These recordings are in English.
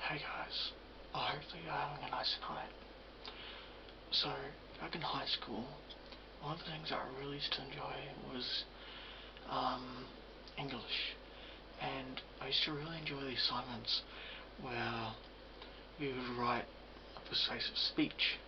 Hey guys, I hope that you're having a nice night. So, back in high school, one of the things I really used to enjoy was English. And I used to really enjoy the assignments where we would write a persuasive speech.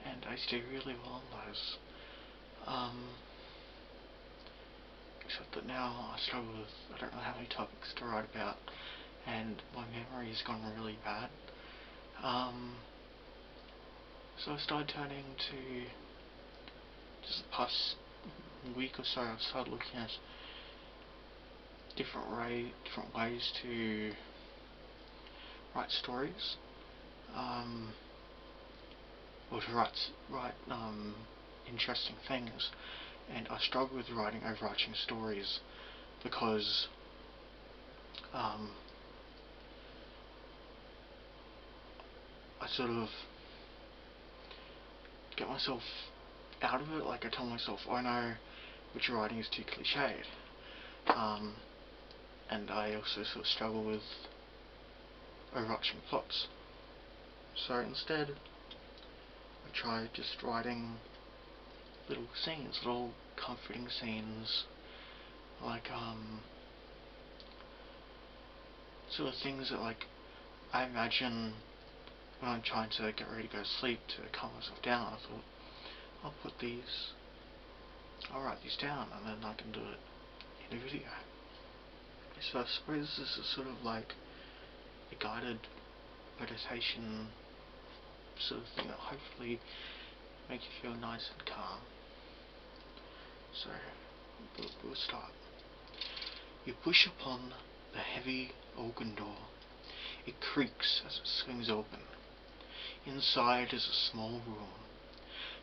And I used to do really well on those. Except that now I struggle with, I don't know how many topics to write about, and my memory has gone really bad. So I started turning to, just the past week or so, I've started looking at different ways to write stories, or to write interesting things. And I struggle with writing overarching stories because I sort of get myself out of it. Like, I tell myself, oh no, which writing is too cliched. And I also sort of struggle with overarching plots. So instead, I try just writing little scenes, little comforting scenes, like sort of things that, like, I imagine when I'm trying to get ready to go to sleep to calm myself down. I thought, I'll write these down and then I can do it in a video. So I suppose this is sort of like a guided meditation sort of thing that hopefully make you feel nice and calm. So we'll start. You push upon the heavy oaken door. It creaks as it swings open. Inside is a small room.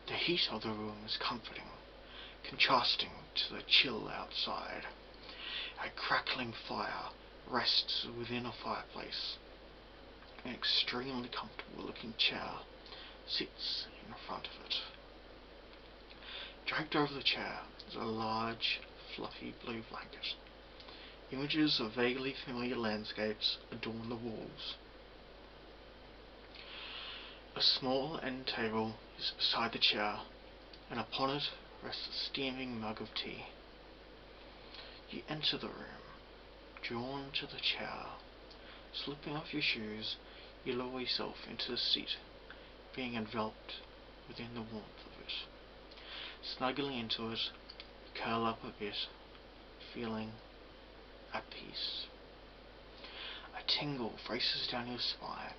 The heat of the room is comforting, contrasting to the chill outside. A crackling fire rests within a fireplace. An extremely comfortable looking chair sits in front of it. Draped over the chair is a large, fluffy blue blanket. Images of vaguely familiar landscapes adorn the walls. A small end table is beside the chair, and upon it rests a steaming mug of tea. You enter the room, drawn to the chair. Slipping off your shoes, you lower yourself into the seat, being enveloped within the warmth of it. Snuggling into it, you curl up a bit, feeling at peace. A tingle races down your spine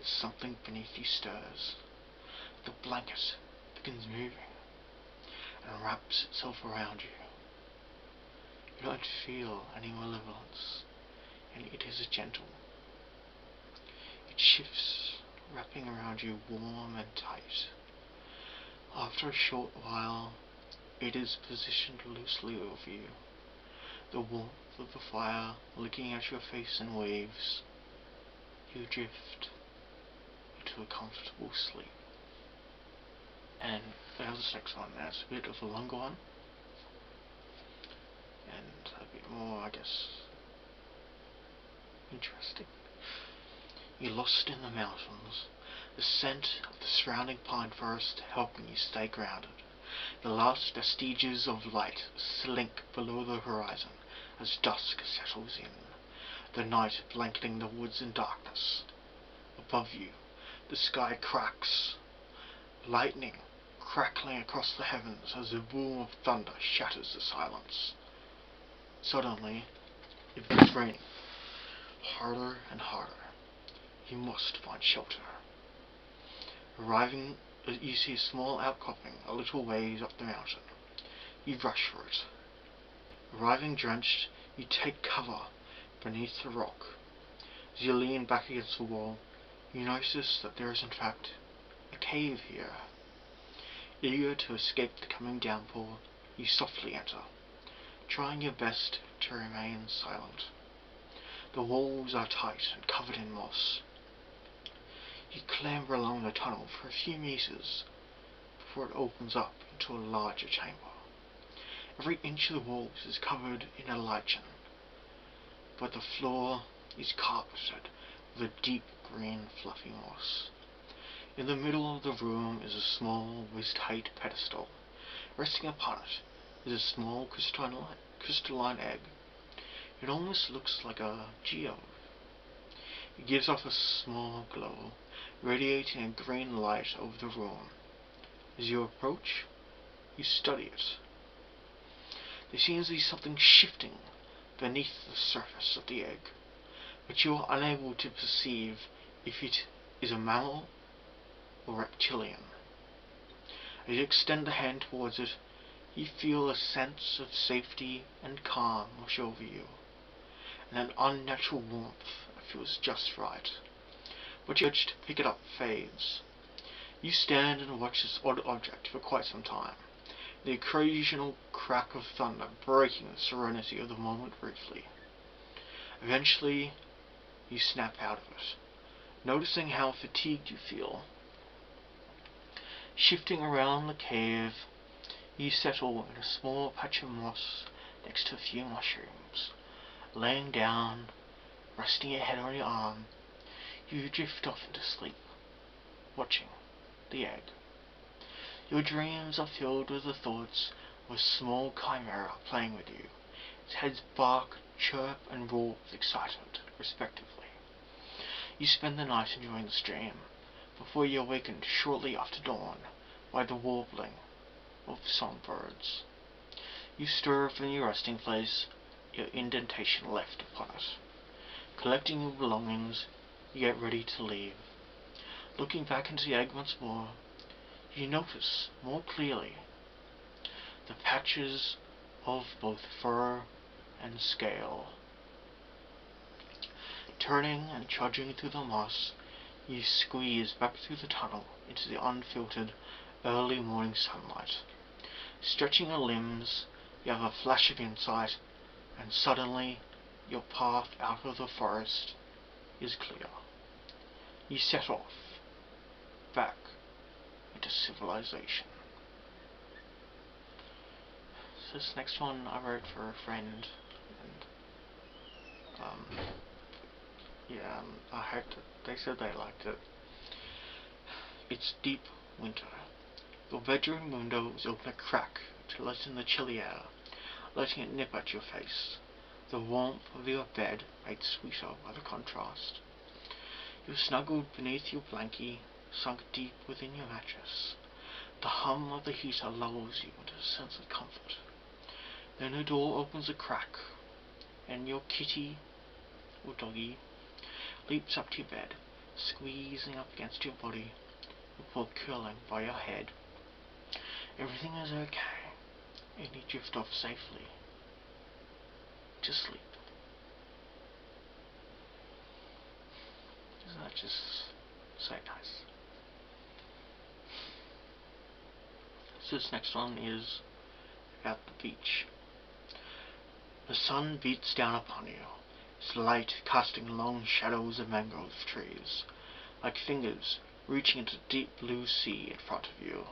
as something beneath you stirs. The blanket begins moving and wraps itself around you. You don't feel any malevolence, and it is gentle. It shifts, wrapping around you warm and tight. After a short while, it is positioned loosely over you, the warmth of the fire licking at your face in waves. You drift into a comfortable sleep. And there's this next one. That's a bit of a longer one, and a bit more, I guess, interesting. You're lost in the mountains, the scent of the surrounding pine forest helping you stay grounded. The last vestiges of light slink below the horizon as dusk settles in, the night blanketing the woods in darkness. Above you, the sky cracks, lightning crackling across the heavens as a boom of thunder shatters the silence. Suddenly, it begins raining, harder and harder. You must find shelter. Arriving, you see a small outcropping a little ways up the mountain. You rush for it. Arriving drenched, you take cover beneath the rock. As you lean back against the wall, you notice that there is in fact a cave here. Eager to escape the coming downpour, you softly enter, trying your best to remain silent. The walls are tight and covered in moss. You clamber along the tunnel for a few meters before it opens up into a larger chamber. Every inch of the walls is covered in a lichen, but the floor is carpeted with a deep green fluffy moss. In the middle of the room is a small waist-height pedestal. Resting upon it is a small crystalline egg. It almost looks like a geode. It gives off a small glow, radiating a green light over the room. As you approach, you study it. There seems to be something shifting beneath the surface of the egg, but you are unable to perceive if it is a mammal or reptilian. As you extend the hand towards it, you feel a sense of safety and calm wash over you, and an unnatural warmth that feels just right. But your urge to pick it up fades. You stand and watch this odd object for quite some time, the occasional crack of thunder breaking the serenity of the moment briefly. Eventually, you snap out of it, noticing how fatigued you feel. Shifting around the cave, you settle in a small patch of moss next to a few mushrooms. Laying down, resting your head on your arm, you drift off into sleep, watching the egg. Your dreams are filled with the thoughts of a small chimera playing with you. Its heads bark, chirp, and roar with excitement, respectively. You spend the night enjoying this dream, before you awakened shortly after dawn by the warbling of songbirds. You stir from your resting place, your indentation left upon it. Collecting your belongings, you get ready to leave. Looking back into the egg once more, you notice more clearly the patches of both fur and scale. Turning and trudging through the moss, you squeeze back through the tunnel into the unfiltered early morning sunlight. Stretching your limbs, you have a flash of insight, and suddenly your path out of the forest is clear. You set off, back into civilization. So this next one I wrote for a friend, and I hope that they said they liked it. It's deep winter. Your bedroom window is open a crack to let in the chilly air, letting it nip at your face. The warmth of your bed made sweeter by the contrast. You're snuggled beneath your blankie, sunk deep within your mattress. The hum of the heater lulls you into a sense of comfort. Then a door opens a crack, and your kitty, or doggy, leaps up to your bed, squeezing up against your body, before curling by your head. Everything is okay, and you drift off safely to sleep. Isn't that just so nice? So this next one is about the beach. The sun beats down upon you, its light casting long shadows of mangrove trees, like fingers reaching into the deep blue sea in front of you.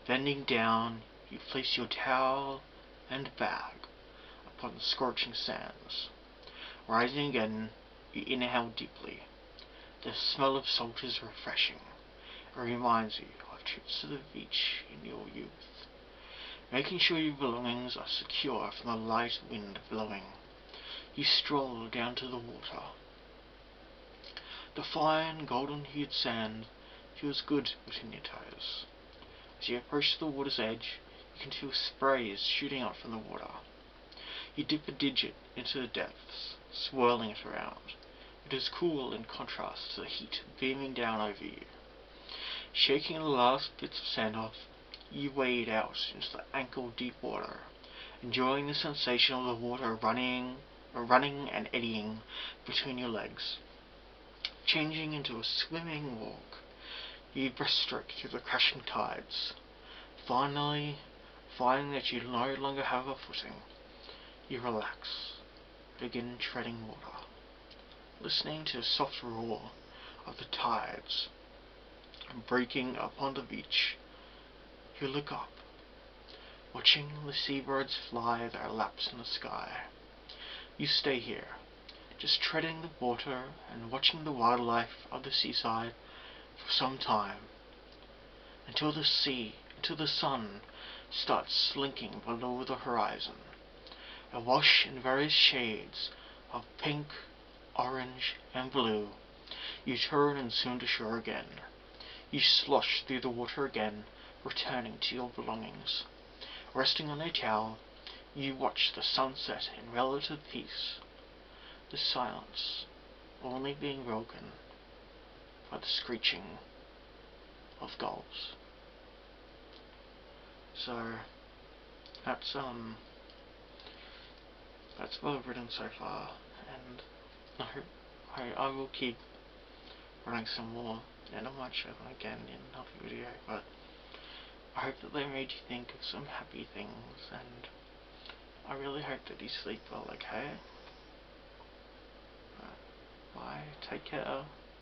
Bending down, you place your towel and bag upon the scorching sands. Rising again, you inhale deeply. The smell of salt is refreshing. It reminds you of trips to the beach in your youth. Making sure your belongings are secure from the light wind blowing, you stroll down to the water. The fine, golden-hued sand feels good between your toes. As you approach the water's edge, you can feel sprays shooting out from the water. You dip a digit into the depths, swirling it around. It is cool in contrast to the heat beaming down over you. Shaking the last bits of sand off, you wade out into the ankle-deep water, enjoying the sensation of the water running and eddying between your legs. Changing into a swimming walk, you breaststroke through the crashing tides. Finally, finding that you no longer have a footing, you relax, begin treading water, listening to the soft roar of the tides breaking upon the beach. You look up, watching the seabirds fly their laps in the sky. You stay here, just treading the water and watching the wildlife of the seaside for some time, until the sun starts slinking below the horizon, awash in various shades of pink, orange, and blue. You turn and swim to shore again. You slosh through the water again, returning to your belongings. Resting on a towel, you watch the sunset in relative peace, the silence only being broken by the screeching of gulls. So that's what I've written so far, and I will keep writing some more, and I might show them again in another video, but I hope that they made you think of some happy things, and I really hope that you sleep well, okay? Bye, take care.